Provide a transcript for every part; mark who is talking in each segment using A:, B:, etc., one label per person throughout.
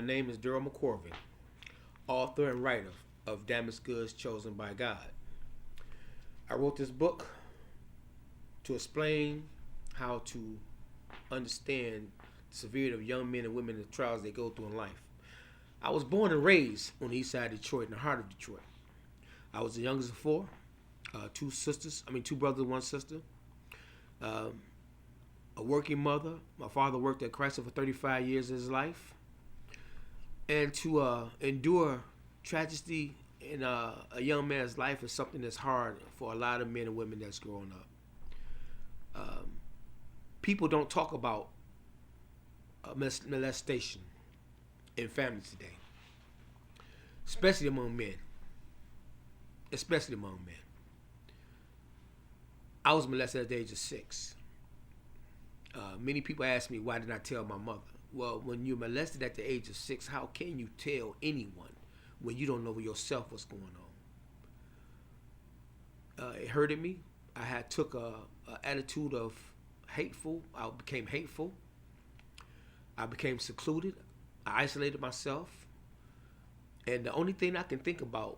A: name is Daryl McCorvin, author and writer of Damaged Goods Chosen by God. I wrote this book to explain how to understand the severity of young men and women and the trials they go through in life. I was born and raised on the east side of Detroit, in the heart of Detroit. I was the youngest of four, two brothers, one sister. A working mother. My father worked at Chrysler for 35 years of his life. And to endure tragedy in a young man's life is something that's hard for a lot of men and women that's growing up. People don't talk about molestation in families today, especially among men. I was molested at the age of 6. Many people ask me, why didn't I tell my mother? Well, when you're molested at the age of 6, how can you tell anyone when you don't know yourself what's going on? It hurted me. I had took a attitude of hateful. I became hateful. I became secluded. I isolated myself. And the only thing I can think about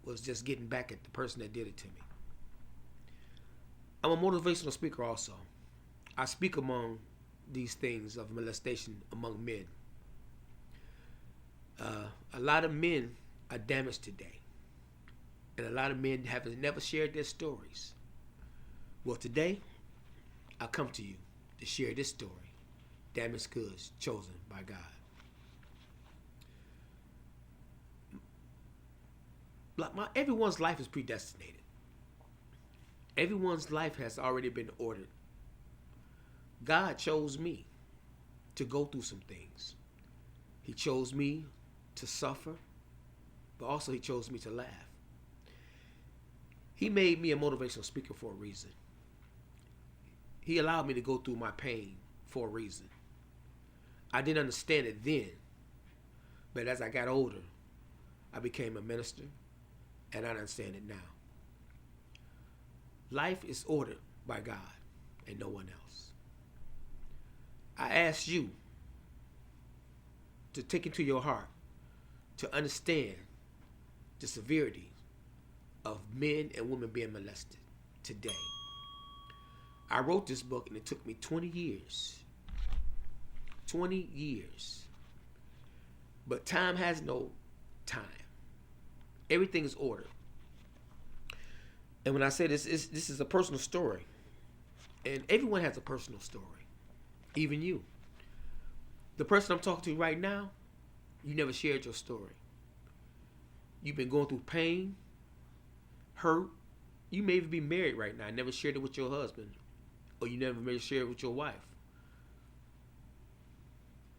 A: was just getting back at the person that did it to me. I'm a motivational speaker also. I speak among these things of molestation among men. A lot of men are damaged today. And a lot of men have never shared their stories. Well, today, I come to you to share this story. Damaged Goods Chosen by God. Everyone's life is predestinated. Everyone's life has already been ordered. God chose me to go through some things. He chose me to suffer, but also he chose me to laugh. He made me a motivational speaker for a reason. He allowed me to go through my pain for a reason. I didn't understand it then, but as I got older, I became a minister, and I understand it now. Life is ordered by God and no one else. I ask you to take into your heart to understand the severity of men and women being molested today. I wrote this book and it took me 20 years. 20 years. But time has no time. Everything is ordered. And when I say this is a personal story. And everyone has a personal story. Even you. The person I'm talking to right now, you never shared your story. You've been going through pain, hurt. You may even be married right now. Never shared it with your husband. Or you never may share it with your wife.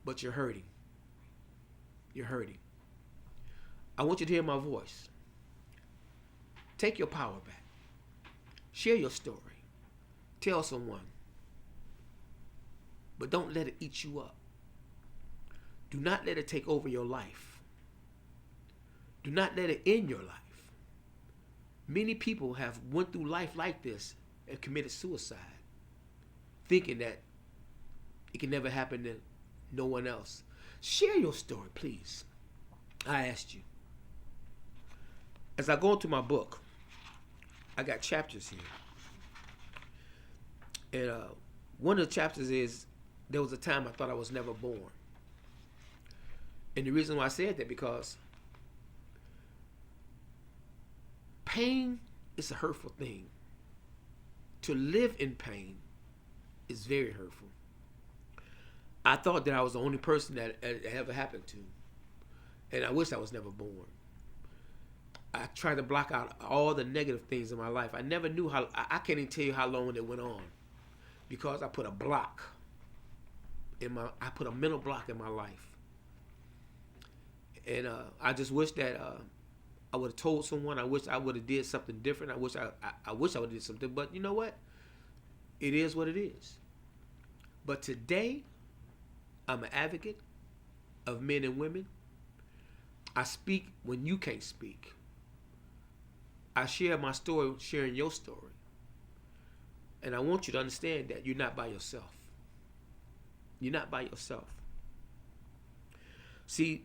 A: But you're hurting. You're hurting. I want you to hear my voice. Take your power back. Share your story. Tell someone. But don't let it eat you up. Do not let it take over your life. Do not let it end your life. Many people have went through life like this and committed suicide, thinking that it can never happen to no one else. Share your story, please. I asked you. As I go into my book, I got chapters here. And one of the chapters is, there was a time I thought I was never born. And the reason why I said that, because pain is a hurtful thing. To live in pain is very hurtful. I thought that I was the only person that it ever happened to. And I wish I was never born. I tried to block out all the negative things in my life. I never knew how, I can't even tell you how long it went on. Because I put a block I put a mental block in my life. And I just wish that I would have told someone. I wish I would have did something different. I wish I would have did something. But you know what? It is what it is. But today, I'm an advocate of men and women. I speak when you can't speak. I share my story, sharing your story. And I want you to understand that you're not by yourself. You're not by yourself. See,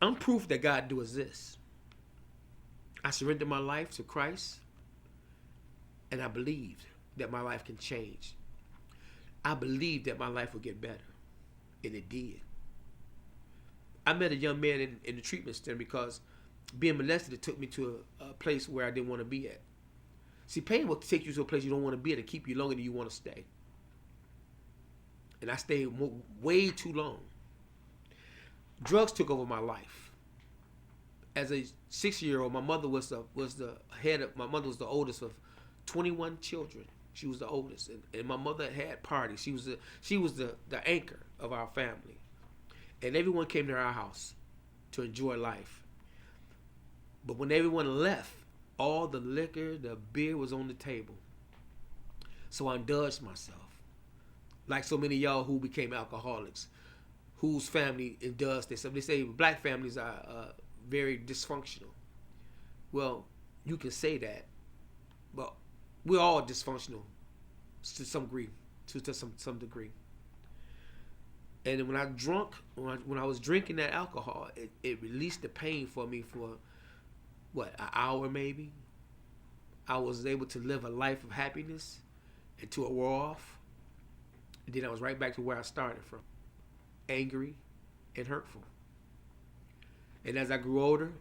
A: I'm proof that God do exist. I surrendered my life to Christ, and I believed that my life can change. I believed that my life would get better, and it did. I met a young man in the treatment center because being molested, it took me to a place where I didn't want to be at. See, pain will take you to a place you don't want to be at and keep you longer than you want to stay. And I stayed way too long. Drugs took over my life. As a 6-year-old, my mother was the head of. My mother was the oldest of 21 children. She was the oldest, and my mother had parties. She was the anchor of our family, and everyone came to our house to enjoy life. But when everyone left, all the liquor, the beer was on the table. So I indulged myself. Like so many of y'all who became alcoholics, whose family indulged themselves. They say black families are very dysfunctional. Well, you can say that, but we're all dysfunctional to some degree. To some degree. And when when I was drinking that alcohol, it released the pain for me for an hour maybe. I was able to live a life of happiness until it wore off. And then I was right back to where I started from. Angry and hurtful. And as I grew older,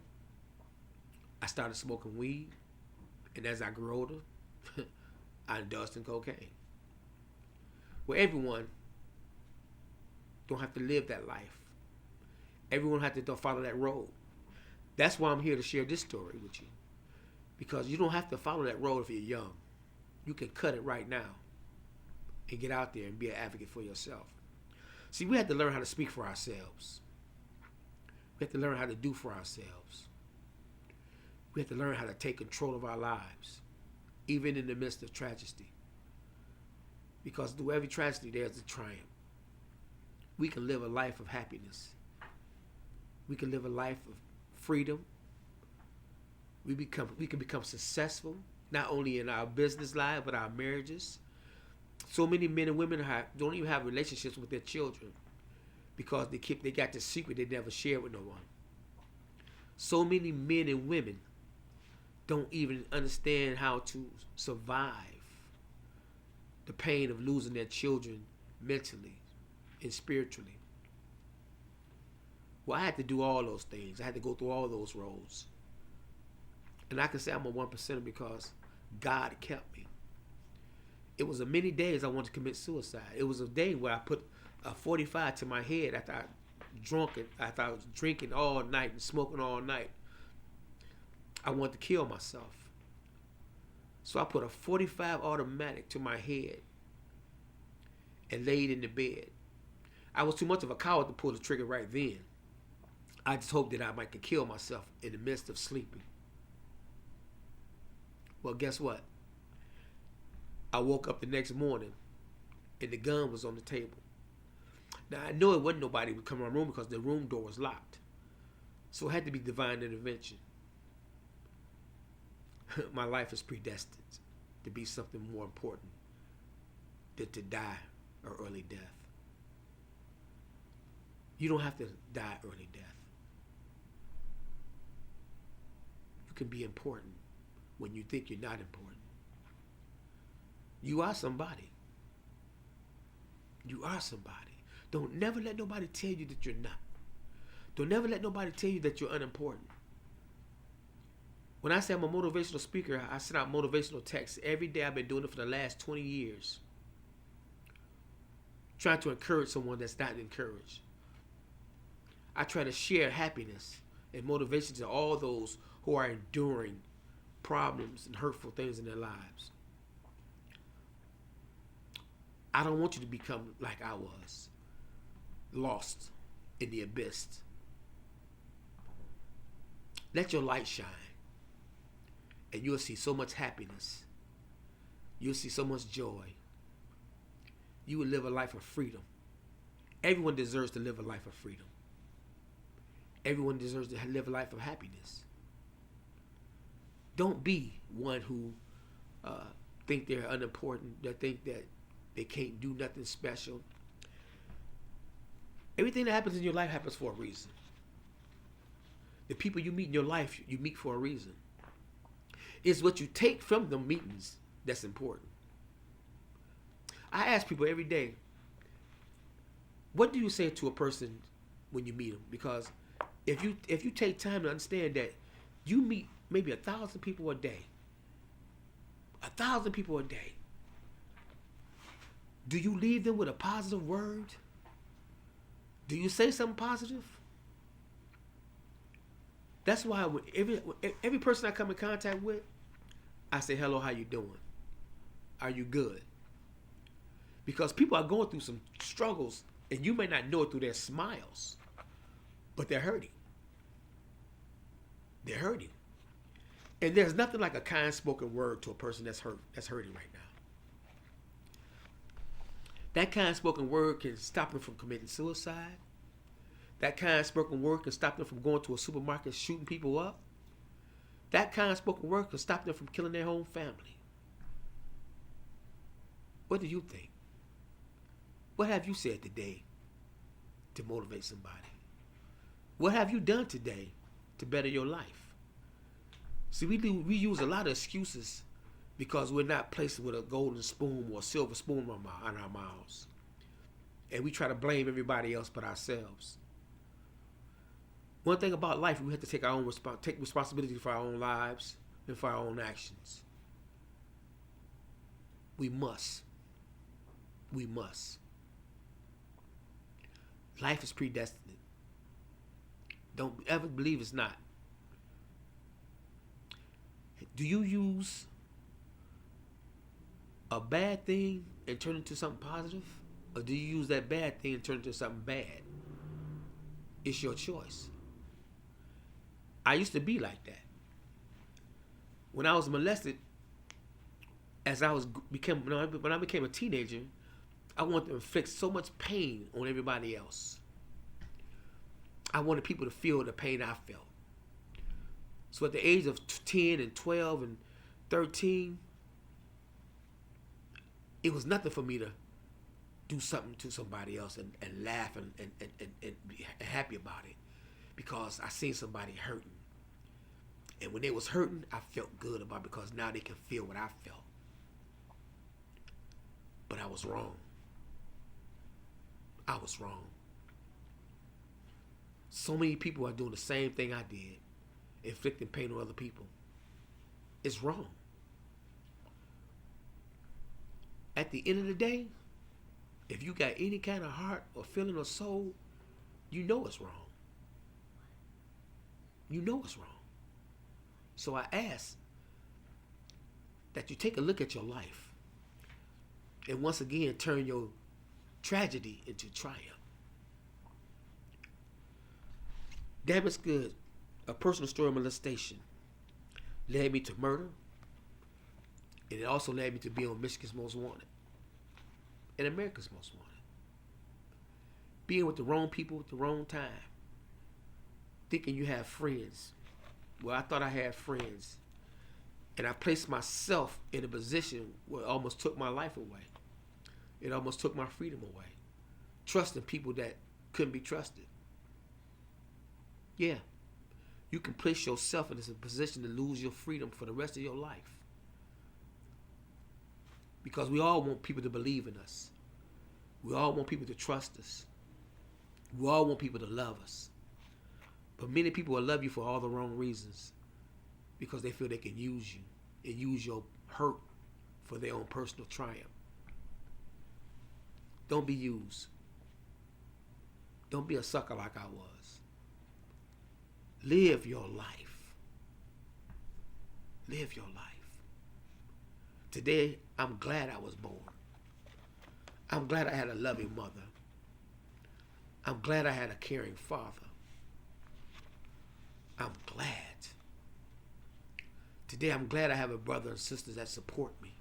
A: I started smoking weed. And as I grew older, I indulged in cocaine. Well, everyone don't have to live that life. Everyone have to follow that road. That's why I'm here to share this story with you. Because you don't have to follow that road if you're young. You can cut it right now and get out there and be an advocate for yourself. See, we have to learn how to speak for ourselves. We have to learn how to do for ourselves. We have to learn how to take control of our lives, even in the midst of tragedy. Because through every tragedy, there's a triumph. We can live a life of happiness. We can live a life of freedom. We can become successful, not only in our business life, but our marriages. So many men and women don't even have relationships with their children because they got this secret they never share with no one. So many men and women don't even understand how to survive the pain of losing their children mentally and spiritually. Well, I had to do all those things. I had to go through all those roads. And I can say I'm a 1%er because God kept me. It was a many days I wanted to commit suicide. It was a day where I put a 45 to my head after I was drinking all night and smoking all night. I wanted to kill myself. So I put a 45 automatic to my head and laid in the bed. I was too much of a coward to pull the trigger right then. I just hoped that I might could kill myself in the midst of sleeping. Well, guess what? I woke up the next morning and the gun was on the table. Now, I know it wasn't nobody would come in my room because the room door was locked. So it had to be divine intervention. My life is predestined to be something more important than to die or early death. You don't have to die early death. You can be important when you think you're not important. You are somebody. You are somebody. Don't never let nobody tell you that you're not. Don't never let nobody tell you that you're unimportant. When I say I'm a motivational speaker, I send out motivational texts every day. I've been doing it for the last 20 years. Trying to encourage someone that's not encouraged. I try to share happiness and motivation to all those who are enduring problems and hurtful things in their lives. I don't want you to become like I was, lost in the abyss. Let your light shine, and you'll see so much happiness. You'll see so much joy. You will live a life of freedom. Everyone deserves to live a life of freedom. Everyone deserves to live a life of happiness. Don't be one who think they're unimportant, that think that they can't do nothing special. Everything that happens in your life happens for a reason. The people you meet in your life, you meet for a reason. It's what you take from the meetings that's important. I ask people every day, what do you say to a person when you meet them? Because if you take time to understand that you meet maybe 1,000 people a day, 1,000 people a day, do you leave them with a positive word? Do you say something positive? That's why when every person I come in contact with, I say, hello, how you doing? Are you good? Because people are going through some struggles, and you may not know it through their smiles, but they're hurting. They're hurting. And there's nothing like a kind spoken word to a person that's hurting right now. That kind spoken word can stop them from committing suicide. That kind spoken word can stop them from going to a supermarket shooting people up. That kind spoken word can stop them from killing their whole family. What do you think? What have you said today to motivate somebody? What have you done today to better your life? See, we use a lot of excuses because we're not placed with a golden spoon or a silver spoon in our mouths. And we try to blame everybody else but ourselves. One thing about life, we have to take our own take responsibility for our own lives and for our own actions. We must. We must. Life is predestined. Don't ever believe it's not. Do you use a bad thing and turn it into something positive? Or do you use that bad thing and turn it into something bad? It's your choice. I used to be like that. When I was molested, when I became a teenager, I wanted to inflict so much pain on everybody else. I wanted people to feel the pain I felt. So at the age of 10 and 12 and 13, it was nothing for me to do something to somebody else and laugh and be happy about it, because I seen somebody hurting. And when they was hurting, I felt good about it because now they can feel what I felt. But I was wrong. I was wrong. So many people are doing the same thing I did, inflicting pain on other people. It's wrong. At the end of the day, if you got any kind of heart or feeling or soul, you know it's wrong. You know it's wrong. So I ask that you take a look at your life and once again turn your tragedy into triumph. Damn, it's good. A personal story of molestation led me to murder, and it also led me to be on Michigan's Most Wanted and America's Most Wanted. Being with the wrong people at the wrong time, thinking you have friends. Well, I thought I had friends, and I placed myself in a position where it almost took my life away. It almost took my freedom away. Trusting people that couldn't be trusted. Yeah, you can place yourself in a position to lose your freedom for the rest of your life. Because we all want people to believe in us. We all want people to trust us. We all want people to love us. But many people will love you for all the wrong reasons, because they feel they can use you and use your hurt for their own personal triumph. Don't be used. Don't be a sucker like I was. Live your life. Live your life. Today, I'm glad I was born. I'm glad I had a loving mother. I'm glad I had a caring father. I'm glad. Today, I'm glad I have a brother and sisters that support me.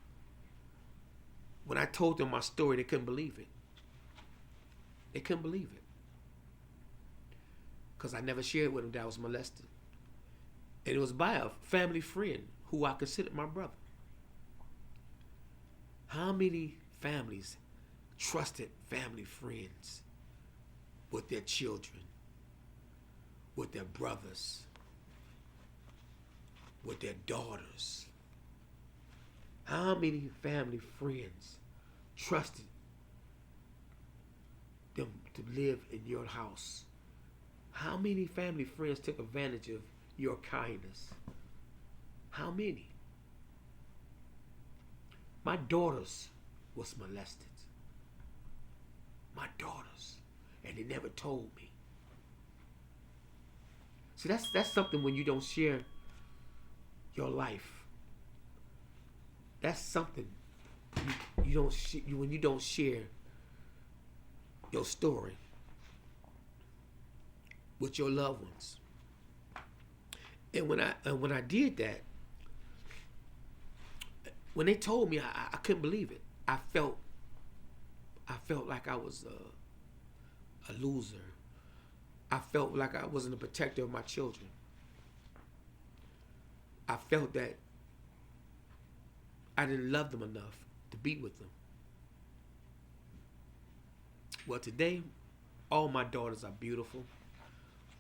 A: When I told them my story, they couldn't believe it. They couldn't believe it. Because I never shared with them that I was molested. And it was by a family friend who I considered my brother. How many families trusted family friends with their children, with their brothers, with their daughters? How many family friends trusted them to live in your house? How many family friends took advantage of your kindness? How many? My daughters was molested. My daughters. And they never told me. See, that's something when you don't share your life. That's something you don't when you don't share your story with your loved ones. And when I did that, when they told me, I couldn't believe it. I felt like I was a loser. I felt like I wasn't a protector of my children. I felt that I didn't love them enough to be with them. Well, today, all my daughters are beautiful.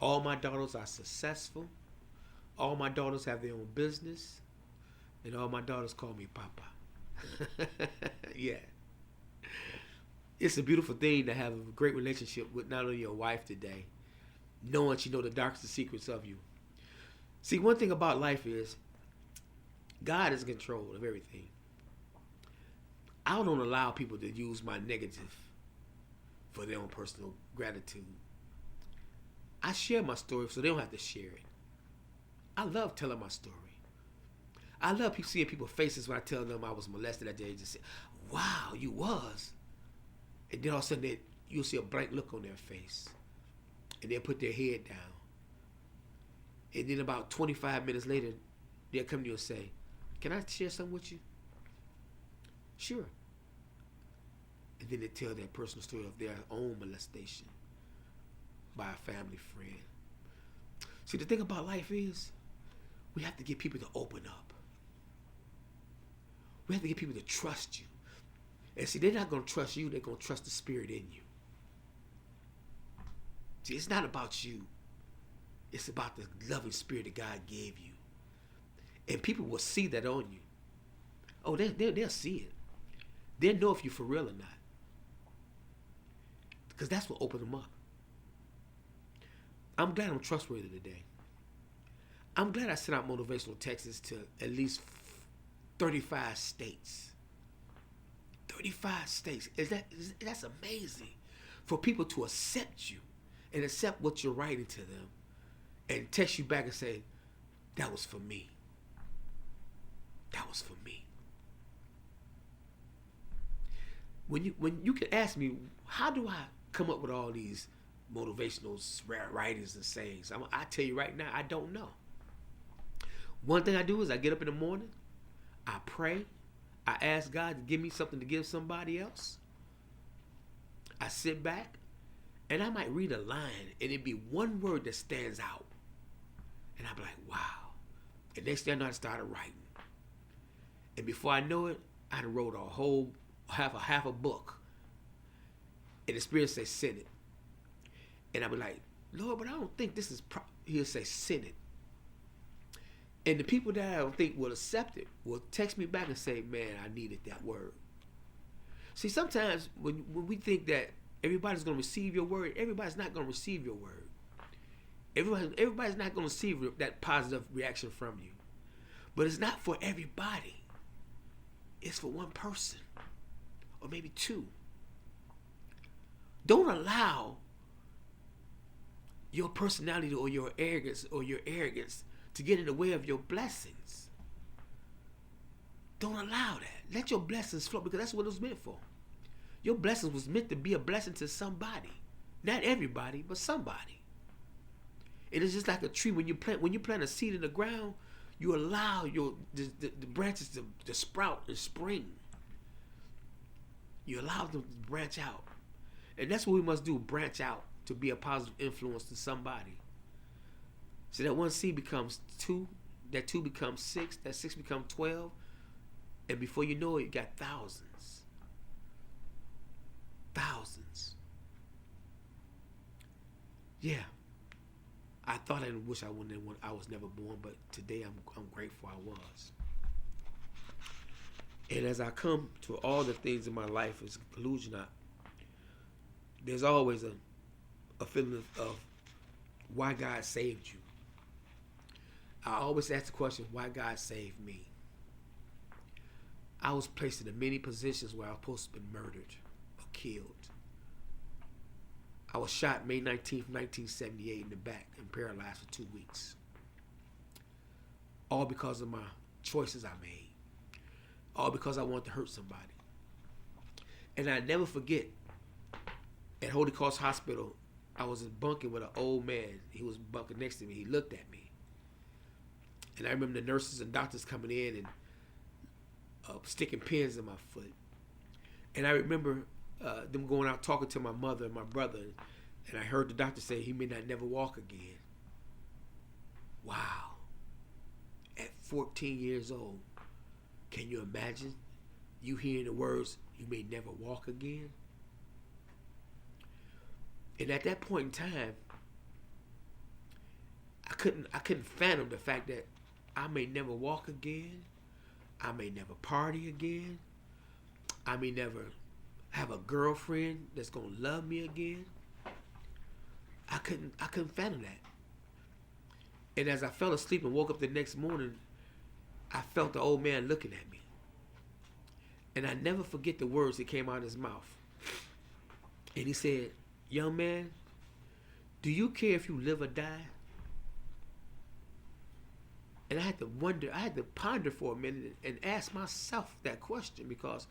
A: All my daughters are successful. All my daughters have their own business. And all my daughters call me Papa. Yeah. It's a beautiful thing to have a great relationship with not only your wife today, knowing she knows the darkest secrets of you. See, one thing about life is God is in control of everything. I don't allow people to use my negative for their own personal gratitude. I share my story so they don't have to share it. I love telling my story. I love seeing people's faces when I tell them I was molested at the age of 6. Wow, you was. And then all of a sudden you'll see a blank look on their face. And they'll put their head down. And then about 25 minutes later, they'll come to you and say, "Can I share something with you?" Sure. And then they tell their personal story of their own molestation by a family friend. See, the thing about life is, we have to get people to open up. We have to get people to trust you. And see, they're not going to trust you, they're going to trust the spirit in you. See, it's not about you. It's about the loving spirit that God gave you. And people will see that on you. Oh, they'll see it. They'll know if you're for real or not. Because that's what opened them up. I'm glad I'm trustworthy today. I'm glad I sent out motivational texts to at least 35 states. 35 states. That's amazing. For people to accept you and accept what you're writing to them and text you back and say, "That was for me. That was for me." When you can ask me, how do I come up with all these motivational writings and sayings? I tell you right now, I don't know. One thing I do is I get up in the morning, I pray, I ask God to give me something to give somebody else. I sit back, and I might read a line, and it'd be one word that stands out. And I'd be like, wow. And next thing I know, I started writing. And before I know it, I wrote a whole half a book. And the Spirit says, "Send it." And I'd be like, "Lord, but I don't think this is He'll say, "Send it." And the people that I don't think will accept it will text me back and say, "Man, I needed that word." See, sometimes when we think that everybody's going to receive your word, everybody's not going to receive your word. Everybody's not going to receive that positive reaction from you. But it's not for everybody. It's for one person. Or maybe two. Don't allow your personality or your arrogance to get in the way of your blessings. Don't allow that. Let your blessings flow, because that's what it was meant for. Your blessings was meant to be a blessing to somebody. Not everybody, but somebody. It is just like a tree. When you plant a seed in the ground, you allow the branches to sprout and spring. You allow them to branch out. And that's what we must do, branch out to be a positive influence to somebody. So that one seed becomes 2, that 2 becomes 6, that 6 becomes 12, and before you know it, you got thousands. Thousands. Yeah. I thought I wish I wouldn't. I was never born, but today I'm grateful I was. And as I come to all the things in my life as a conclusion, there's always a feeling of why God saved you. I always ask the question, why God saved me? I was placed in many positions where I was supposed to be murdered or killed. I was shot May 19th, 1978 in the back and paralyzed for 2 weeks. All because of my choices I made. All because I wanted to hurt somebody. And I never forget, at Holy Cross Hospital, I was bunking with an old man. He was bunking next to me. He looked at me. And I remember the nurses and doctors coming in and sticking pins in my foot. And I remember them going out talking to my mother and my brother. And I heard the doctor say he may not never walk again. Wow. At 14 years old, can you imagine you hearing the words, you may never walk again? And at that point in time, I couldn't fathom the fact that I may never walk again. I may never party again. I may never have a girlfriend that's gonna love me again. I couldn't fathom that. And as I fell asleep and woke up the next morning, I felt the old man looking at me. And I never forget the words that came out of his mouth. And he said, young man, do you care if you live or die? And I had to ponder for a minute and ask myself that question, because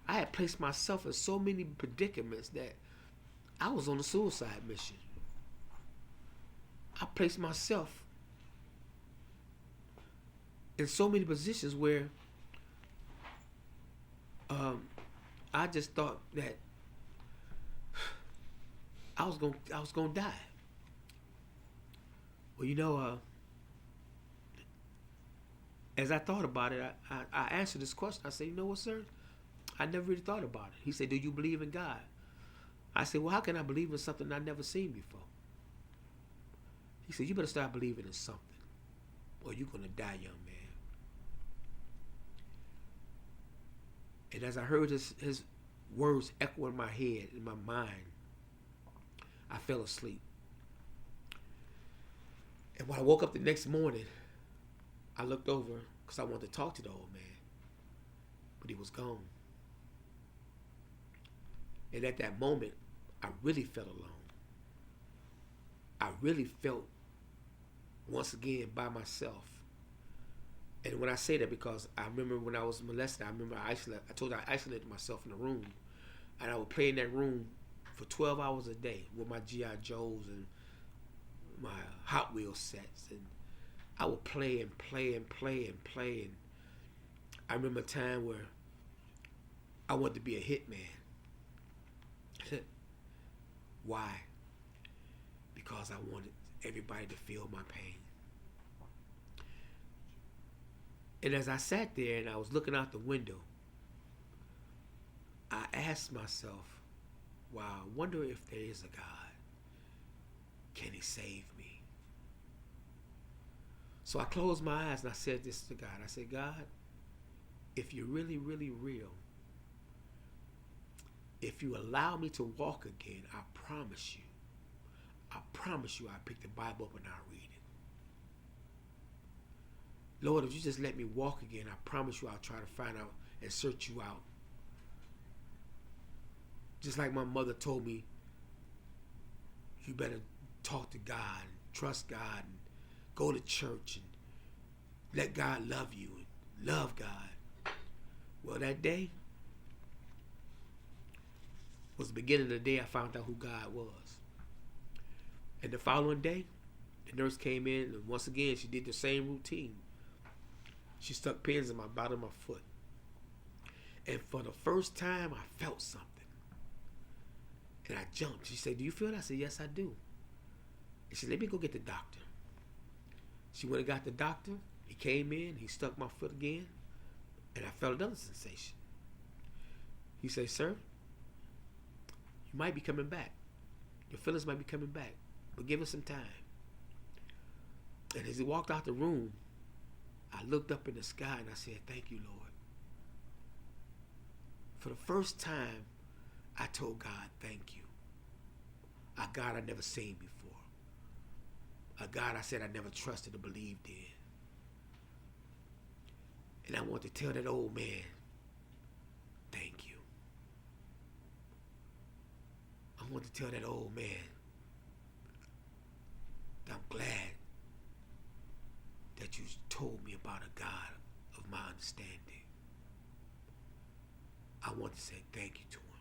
A: I had placed myself in so many predicaments that I was on a suicide mission. I placed myself in so many positions where I just thought that I was gonna die. Well, as I thought about it, I answered this question. I said, you know what, sir? I never really thought about it. He said, do you believe in God? I said, well, how can I believe in something I've never seen before? He said, you better start believing in something, or you're going to die, young man. And as I heard his words echo in my head, in my mind, I fell asleep. And when I woke up the next morning, I looked over because I wanted to talk to the old man, but he was gone. And at that moment, I really felt alone. I really felt, once again, by myself. And when I say that, because I remember when I was molested, I told you I isolated myself in a room. And I would play in that room for 12 hours a day with my G.I. Joes and my Hot Wheels sets. And I would play and play and play and play. And I remember a time where I wanted to be a hitman. Why? Because I wanted everybody to feel my pain. And as I sat there and I was looking out the window, I asked myself, wow, I wonder if there is a God. Can he save me? So I closed my eyes and I said this to God. I said, God, if you're really, really real, if you allow me to walk again, I promise you I'll pick the Bible up and I'll read it. Lord, if you just let me walk again, I promise you I'll try to find out and search you out. Just like my mother told me, you better talk to God and trust God and go to church and let God love you and love God. Well, that day was the beginning of the day I found out who God was. And the following day, the nurse came in and once again she did the same routine. She stuck pins in my bottom of my foot. And for the first time, I felt something. And I jumped. She said, do you feel it? I said, yes, I do. And she said, let me go get the doctor. She went and got the doctor. He came in. He stuck my foot again. And I felt another sensation. He said, sir, you might be coming back. Your feelings might be coming back. But give us some time. And as he walked out the room, I looked up in the sky and I said, thank you, Lord. For the first time, I told God, thank you. A God I never seen before. A God I said I never trusted or believed in. And I want to tell that old man, thank you. I want to tell that old man that I'm glad that you told me about a God of my understanding. I want to say thank you to him.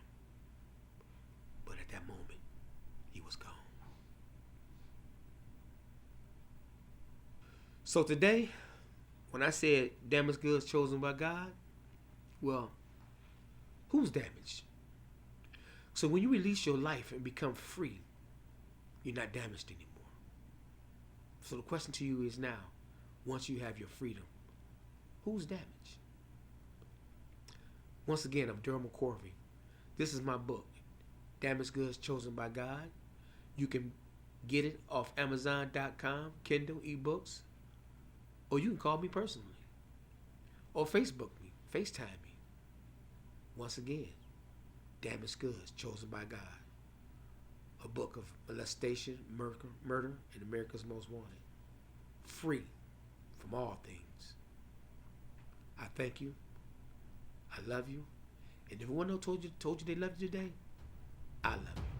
A: But at that moment, he was gone. So today, when I said damaged goods chosen by God, well, who's damaged? So when you release your life and become free, you're not damaged anymore. So the question to you is now, once you have your freedom, who's damaged? Once again, I'm Daryl McCorvey. This is my book, Damaged Goods Chosen by God. You can get it off Amazon.com, Kindle, ebooks, or you can call me personally, or Facebook me, FaceTime me. Once again, Damaged Goods Chosen by God. A book of molestation, murder, and America's Most Wanted. Free from all things. I thank you. I love you. And if anyone told you they loved you today, I love you.